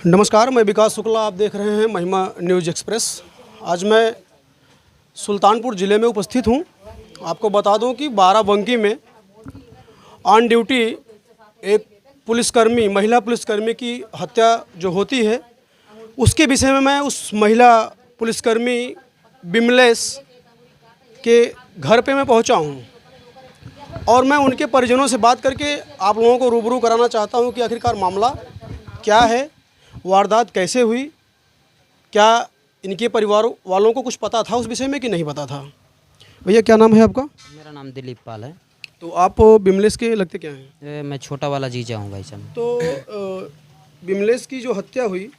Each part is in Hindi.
नमस्कार, मैं विकास शुक्ला, आप देख रहे हैं महिमा न्यूज़ एक्सप्रेस। आज मैं सुल्तानपुर ज़िले में उपस्थित हूं। आपको बता दूं कि बाराबंकी में ऑन ड्यूटी एक पुलिसकर्मी, महिला पुलिसकर्मी की हत्या जो होती है, उसके विषय में मैं उस महिला पुलिसकर्मी बिमलेश के घर पे मैं पहुंचा हूं और मैं उनके परिजनों से बात करके आप लोगों को रूबरू कराना चाहता हूं कि आखिरकार मामला क्या है, वारदात कैसे हुई, क्या इनके परिवार वालों को कुछ पता था उस विषय में कि नहीं पता था। भैया, क्या नाम है आपका? मेरा नाम दिलीप पाल है। तो आप बिमलेश के लगते क्या हैं? मैं छोटा वाला जीजा हूँ भाई साहब। तो बिमलेश की जो हत्या हुई,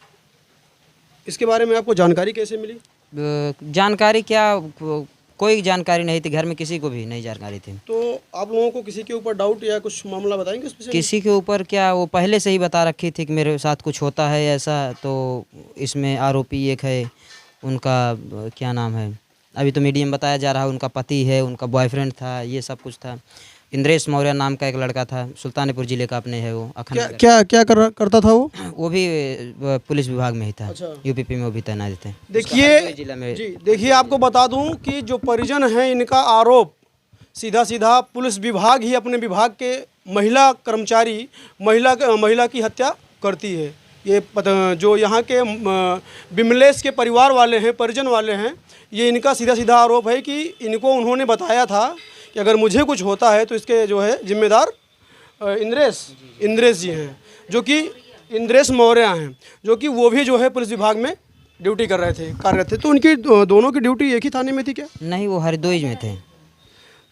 इसके बारे में आपको जानकारी कैसे मिली? जानकारी क्या, कोई जानकारी नहीं थी, घर में किसी को भी नहीं जानकारी थी। तो आप लोगों को किसी के ऊपर डाउट या कुछ मामला बताएंगे उस विषय में? किसी के ऊपर क्या, वो पहले से ही बता रखी थी कि मेरे साथ कुछ होता है ऐसा। तो इसमें आरोपी एक है, उनका क्या नाम है, अभी तो मीडिया में बताया जा रहा है, उनका पति है, उनका बॉयफ्रेंड था, ये सब कुछ था। इंद्रेश मौर्य नाम का एक लड़का था, सुल्तानपुर ज़िले का अपने है वो। क्या करता था वो? वो भी पुलिस विभाग में ही था। अच्छा। यूपीपी में वो भी तैनात थे। देखिए जिला में जी, देखिए आपको बता दूं कि जो परिजन हैं, इनका आरोप सीधा पुलिस विभाग ही अपने विभाग के महिला कर्मचारी महिला की हत्या करती है। ये जो यहाँ के बिमलेश के परिवार वाले हैं, परिजन वाले हैं, ये इनका सीधा आरोप है कि इनको उन्होंने बताया था कि अगर मुझे कुछ होता है तो इसके जो है जिम्मेदार इंद्रेश जी हैं, जो कि इंद्रेश मौर्य हैं, जो कि वो भी जो है पुलिस विभाग में ड्यूटी कार्यरत थे। तो उनकी दोनों की ड्यूटी एक ही थाने में थी क्या? नहीं, वो हरदोई में थे।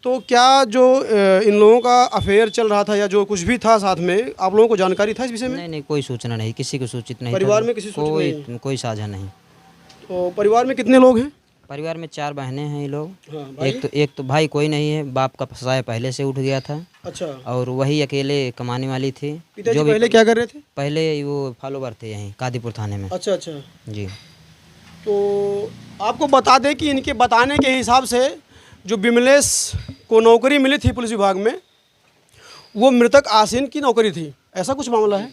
तो क्या जो इन लोगों का अफेयर चल रहा था या जो कुछ भी था साथ में, आप लोगों को जानकारी था इस विषय में? नहीं, कोई सूचना नहीं, किसी को सूचित नहीं। परिवार में किसी सूचित नहीं? कोई साझा नहीं। तो परिवार में कितने लोग हैं? परिवार में 4 बहनें हैं ये लोग। हाँ, एक तो भाई कोई नहीं है, बाप का साया पहले से उठ गया था। अच्छा। और वही अकेले कमाने वाली थी। पिताजी पहले क्या कर रहे थे? पहले वो फॉलोवर थे यहीं कादीपुर थाने में। अच्छा जी। तो आपको बता दें कि इनके बताने के हिसाब से जो बिमलेश को नौकरी मिली थी पुलिस विभाग में, वो मृतक आसीन की नौकरी थी, ऐसा कुछ मामला है?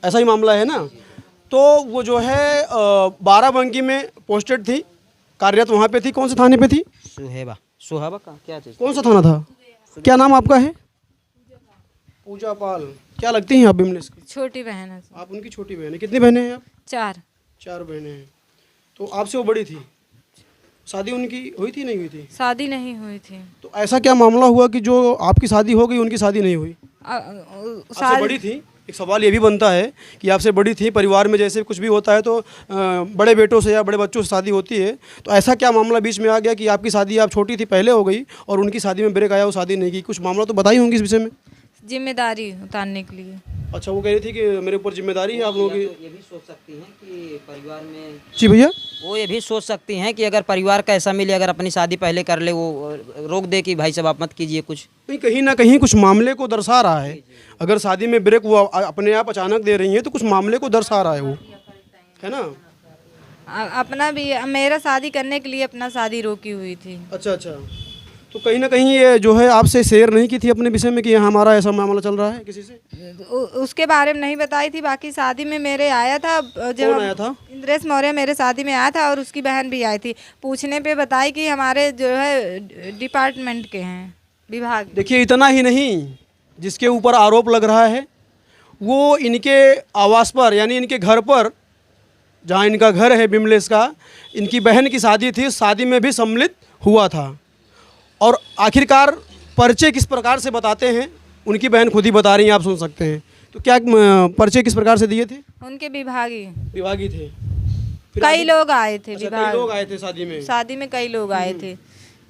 ऐसा ही मामला है ना? तो वो जो है बाराबंकी में पोस्टेड थी, कार्यरत वहाँ पे थी। कौन से थाने पे थी? सुहाबा का क्या चीज़? कौन सा थाना था? क्या नाम आपका है? पूजा पाल। क्या लगती हैं आप बिमलेश की? छोटी बहन है। आप उनकी छोटी बहन है। कितनी बहनें हैं आप? 4 बहनें हैं। तो आपसे वो बड़ी थी। शादी उनकी हुई थी, नहीं हुई थी? शादी नहीं हुई थी। तो ऐसा क्या मामला हुआ कि जो आपकी शादी हो गई, उनकी शादी नहीं हुई? आपसे बड़ी थी। एक सवाल ये भी बनता है कि आपसे बड़ी थी, परिवार में जैसे कुछ भी होता है तो बड़े बेटों से या बड़े बच्चों से शादी होती है, तो ऐसा क्या मामला बीच में आ गया कि आपकी शादी, आप छोटी थी पहले हो गई और उनकी शादी में ब्रेक आया, वो शादी नहीं की? कुछ मामला तो बताई होंगी इस विषय में। जिम्मेदारी उतारने के लिए। अच्छा, वो कह रही थी कि मेरे ऊपर जिम्मेदारी है आप लोगों की। ये भी सोच सकती हैं कि परिवार में। जी भैया, वो ये भी सोच सकती हैं कि अगर परिवार का ऐसा मिले, अगर अपनी शादी पहले कर ले, वो रोक दे कि भाई साहब आप मत कीजिए कुछ। नहीं, कहीं ना कहीं कुछ मामले को दर्शा रहा है। अगर शादी में ब्रेक वो अपने आप अचानक दे रही हैं तो कुछ मामले को दर्शा रहा है, वो है ना? अपना भी, मेरा शादी करने के लिए अपना शादी रोकी हुई थी। अच्छा। तो कहीं ना कहीं ये जो है आपसे शेयर नहीं की थी अपने विषय में कि हमारा ऐसा मामला चल रहा है किसी से? उसके बारे में नहीं बताई थी। बाकी शादी में मेरे आया था। कौन आया था? इंद्रेश मौर्य मेरे शादी में आया था और उसकी बहन भी आई थी। पूछने पे बताई कि हमारे जो है डिपार्टमेंट के हैं, विभाग। देखिए, इतना ही नहीं, जिसके ऊपर आरोप लग रहा है वो इनके आवास पर, यानी इनके घर पर, जहाँ इनका घर है बिमलेश का, इनकी बहन की शादी थी, शादी में भी सम्मिलित हुआ था। और आखिरकार पर्चे किस प्रकार से बताते हैं, उनकी बहन खुद ही बता रही हैं, आप सुन सकते हैं। तो क्या पर्चे किस प्रकार से दिए थे? उनके विभागी थे। कई लोग आए थे। अच्छा, कई लोग आए थे शादी में कई लोग आए थे,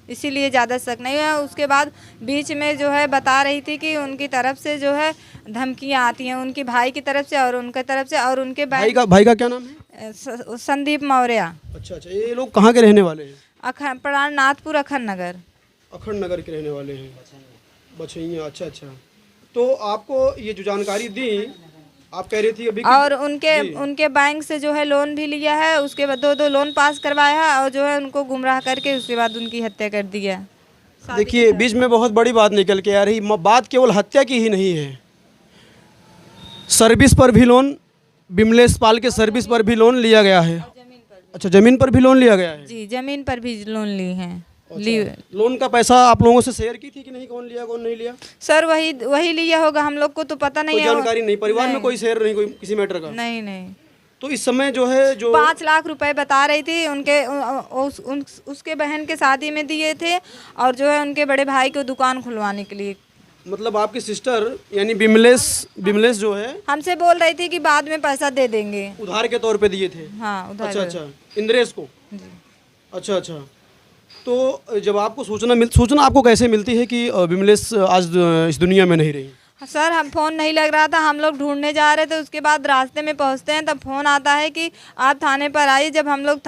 इसीलिए ज़्यादा शक नहीं हुआ। उसके बाद बीच में जो है बता रही थी कि उनकी तरफ से जो है धमकियाँ आती हैं, उनके भाई की तरफ से और उनके तरफ से, और उनके भाई का क्या नाम है? संदीप मौर्य। अच्छा, ये लोग कहाँ के रहने वाले हैं? प्राणनाथपुर अखंड नगर के रहने वाले हैं, बछैया। अच्छा। तो आपको ये जो जानकारी दी, आप कह रही थी अभी, और उनके बैंक से जो है लोन भी लिया है, उसके बाद 2 लोन पास करवाया है और जो है उनको गुमराह करके उसके बाद उनकी हत्या कर दी है। देखिए, बीच में बहुत बड़ी बात निकल के आ रही। बात केवल हत्या की ही नहीं है, सर्विस पर भी लोन, बिमलेश पाल के सर्विस पर भी लोन लिया गया है। अच्छा, ज़मीन पर भी लोन लिया गया है। जी, ज़मीन पर भी लोन ली हैं। लोन का पैसा आप लोगों से शेयर की थी कि नहीं, कौन लिया कौन नहीं लिया? सर वही लिया होगा, हम लोग को तो पता नहीं कोई है। जानकारी नहीं, परिवार में कोई शेयर नहीं, कोई किसी मैटर का? नहीं। तो इस समय जो है जो 5 लाख रुपए बता रही थी उनके उसके बहन के शादी में दिए थे, और जो है उनके बड़े भाई को दुकान खुलवाने के लिए। मतलब आपकी सिस्टर यानी बिमलेश जो है हमसे बोल रही थी कि बाद में पैसा दे देंगे, उधार के तौर पे दिए थे। हाँ उधार। अच्छा, इंद्रेश को। अच्छा। तो जब आपको सूचना आपको कैसे मिलती है कि बिमलेश आज इस दुनिया में नहीं रही? सर हम फ़ोन नहीं लग रहा था, हम लोग ढूंढने जा रहे थे, उसके बाद रास्ते में पहुंचते हैं तब फ़ोन आता है कि आप थाने पर आइए। जब हम लोग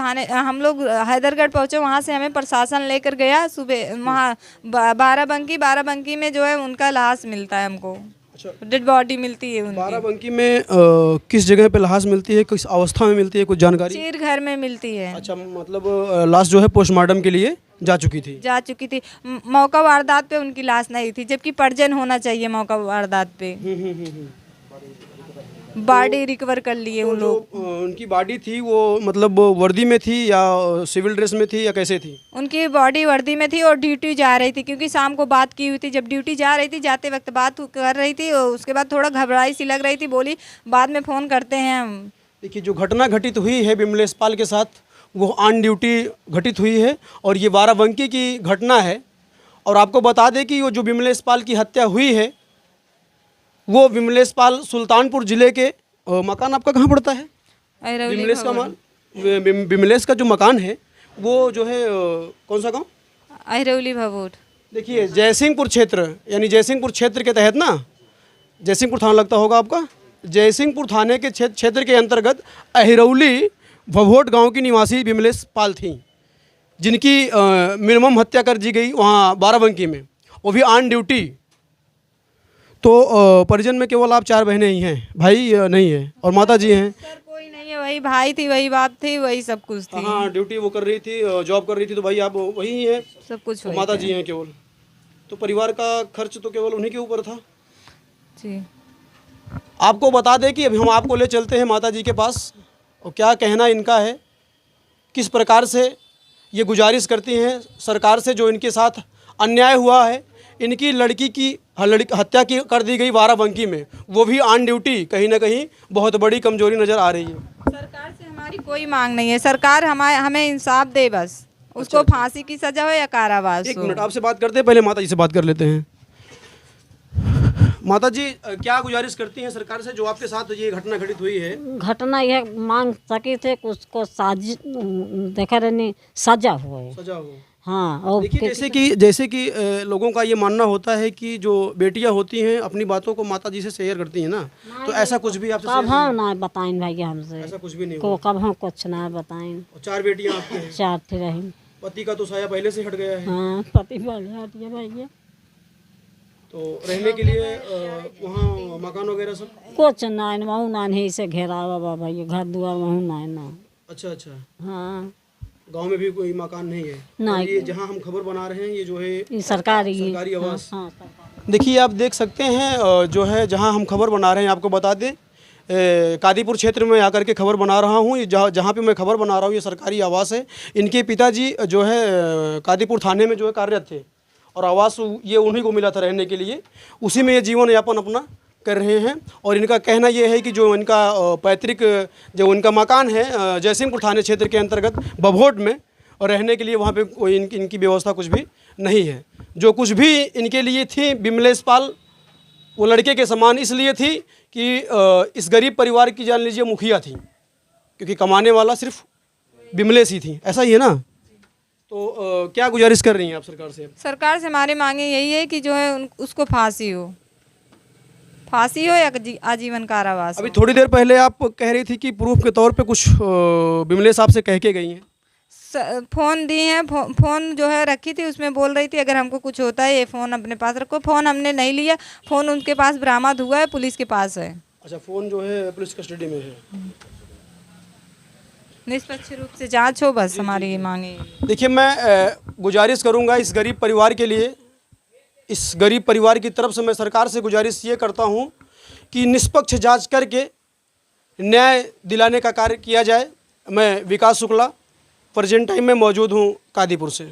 हैदरगढ़ पहुंचे, वहां से हमें प्रशासन लेकर गया। सुबह वहाँ बाराबंकी में जो है उनका लाश मिलता है हमको। अच्छा, डेड बॉडी मिलती है उनकी। बाराबंकी में किस जगह पे लाश मिलती है, किस अवस्था में मिलती है, कुछ जानकारी? चीर घर में मिलती है। अच्छा, मतलब लाश जो है पोस्टमार्टम के लिए जा चुकी थी। मौका वारदात पे उनकी लाश नहीं थी, जबकि परिजन होना चाहिए मौका वारदात पे। बॉडी रिकवर कर लिए उन लोग। उनकी बॉडी थी वो मतलब वर्दी में थी या सिविल ड्रेस में थी या कैसे थी? उनकी बॉडी वर्दी में थी और ड्यूटी जा रही थी, क्योंकि शाम को बात की हुई थी। जब ड्यूटी जा रही थी, जाते वक्त बात कर रही थी, और उसके बाद थोड़ा घबराई सी लग रही थी, बोली बाद में फ़ोन करते हैं हम। देखिए, जो घटना घटित हुई है बिमलेश पाल के साथ, वो ऑन ड्यूटी घटित हुई है और ये बाराबंकी की घटना है। और आपको बता दें कि वो जो बिमलेश पाल की हत्या हुई है, वो बिमलेश पाल सुल्तानपुर ज़िले के मकान आपका कहाँ पड़ता है? बिमलेश का जो मकान है वो जो है कौन सा गांव? अहिरौली भभूत। देखिए, जयसिंहपुर क्षेत्र, यानी जयसिंहपुर क्षेत्र के तहत ना, जयसिंहपुर थाना लगता होगा आपका, जयसिंहपुर थाने के क्षेत्र के अंतर्गत अहिरौली भभोट गांव की निवासी बिमलेश पाल थी, जिनकी मिनिमम हत्या कर दी गई वहाँ बाराबंकी में, वो भी ऑन ड्यूटी। तो परिजन में केवल आप 4 बहनें ही हैं, भाई नहीं है, और माता जी हैं? सर कोई नहीं है, वही भाई थी, वही बाप थी, वही सब कुछ थी। हाँ, ड्यूटी वो कर रही थी, जॉब कर रही थी, तो भाई आप वही ही हैं, सब कुछ। माता जी हैं केवल। तो परिवार का खर्च तो केवल उन्हीं के ऊपर था जी। आपको बता दें कि अभी हम आपको ले चलते हैं माता जी के पास, और क्या कहना इनका है, किस प्रकार से ये गुजारिश करती हैं सरकार से, जो इनके साथ अन्याय हुआ है। इनकी लड़की की हत्या की कर दी गई बाराबंकी में, वो भी ऑन ड्यूटी। कहीं ना कहीं बहुत बड़ी कमजोरी नज़र आ रही है। सरकार से हमारी कोई मांग नहीं है, सरकार हमें इंसाफ दे बस। उसको फांसी की सजा हो या कारावास हो। 1 मिनट आपसे बात करते हैं, पहले माता जी से बात कर लेते हैं। माता जी, क्या गुजारिश करती हैं सरकार से, जो आपके साथ ये घटना घटित हुई है? घटना यह मांग सके थे कि उसको देखा रहने सजा हो। हाँ, और देखिए, जैसे कि लोगों का ये मानना होता है कि जो बेटियां होती हैं अपनी बातों को माता जी से शेयर करती हैं ना, तो ऐसा कुछ भी आपसे कब हम ना बताएं भैया हमसे, ऐसा कुछ भी नहीं को कब हम कुछ ना बताएं। 4 बेटियां आपकी हैं? 4 थी रही। पति का तो साया पहले से हट गया है। हाँ, पति पहले हट गया भैया। तो रहने के लिए वहाँ मकान वगैरह सब कुछ ना, वहाँ ना नहीं से घेरा हुआ भैया, घर दुआर वहाँ ना। अच्छा। हाँ, गांव में भी कोई मकान नहीं है? नहीं। ये जहाँ हम खबर बना रहे हैं, ये जो है सरकारी आवास। हाँ, देखिए, आप देख सकते हैं जो है जहाँ हम खबर बना रहे हैं, आपको बता दें कादीपुर क्षेत्र में आकर के खबर बना रहा हूँ। जहाँ पे मैं खबर बना रहा हूँ, ये सरकारी आवास है। इनके पिताजी जो है कादीपुर थाने में जो है कार्यरत थे, और आवास ये उन्हीं को मिला था रहने के लिए, उसी में ये जीवन यापन अपना कर रहे हैं। और इनका कहना ये है कि जो इनका पैतृक जो उनका मकान है जयसिंहपुर थाने क्षेत्र के अंतर्गत भभोट में, और रहने के लिए वहाँ पे कोई इनकी व्यवस्था कुछ भी नहीं है। जो कुछ भी इनके लिए थी बिमलेश पाल, वो लड़के के समान इसलिए थी कि इस गरीब परिवार की जान लीजिए मुखिया थी, क्योंकि कमाने वाला सिर्फ बिमलेश ही थी। ऐसा ही है ना? तो क्या गुजारिश कर रही हैं आप सरकार से? सरकार से हमारी मांगे यही है कि जो है उसको फांसी हो या आजीवन कारावास। अभी थोड़ी देर पहले आप कह रही थी कि प्रूफ के तौर पे कुछ बिमलेश आपसे कह के गई हैं। फ़ोन दी हैं, फ़ोन जो है रखी थी, उसमें बोल रही थी अगर हमको कुछ होता है ये फ़ोन अपने पास रखो। फ़ोन हमने नहीं लिया, फ़ोन उनके पास बरामद हुआ है, पुलिस के पास है। अच्छा, फ़ोन जो है पुलिस कस्टडी में है। निष्पक्ष रूप से जांच हो, बस हमारी ये मांगे। देखिए, मैं गुजारिश करूंगा इस गरीब परिवार के लिए, इस गरीब परिवार की तरफ से मैं सरकार से गुजारिश ये करता हूं कि निष्पक्ष जांच करके न्याय दिलाने का कार्य किया जाए। मैं विकास शुक्ला प्रेजेंट टाइम में मौजूद हूँ कादीपुर से।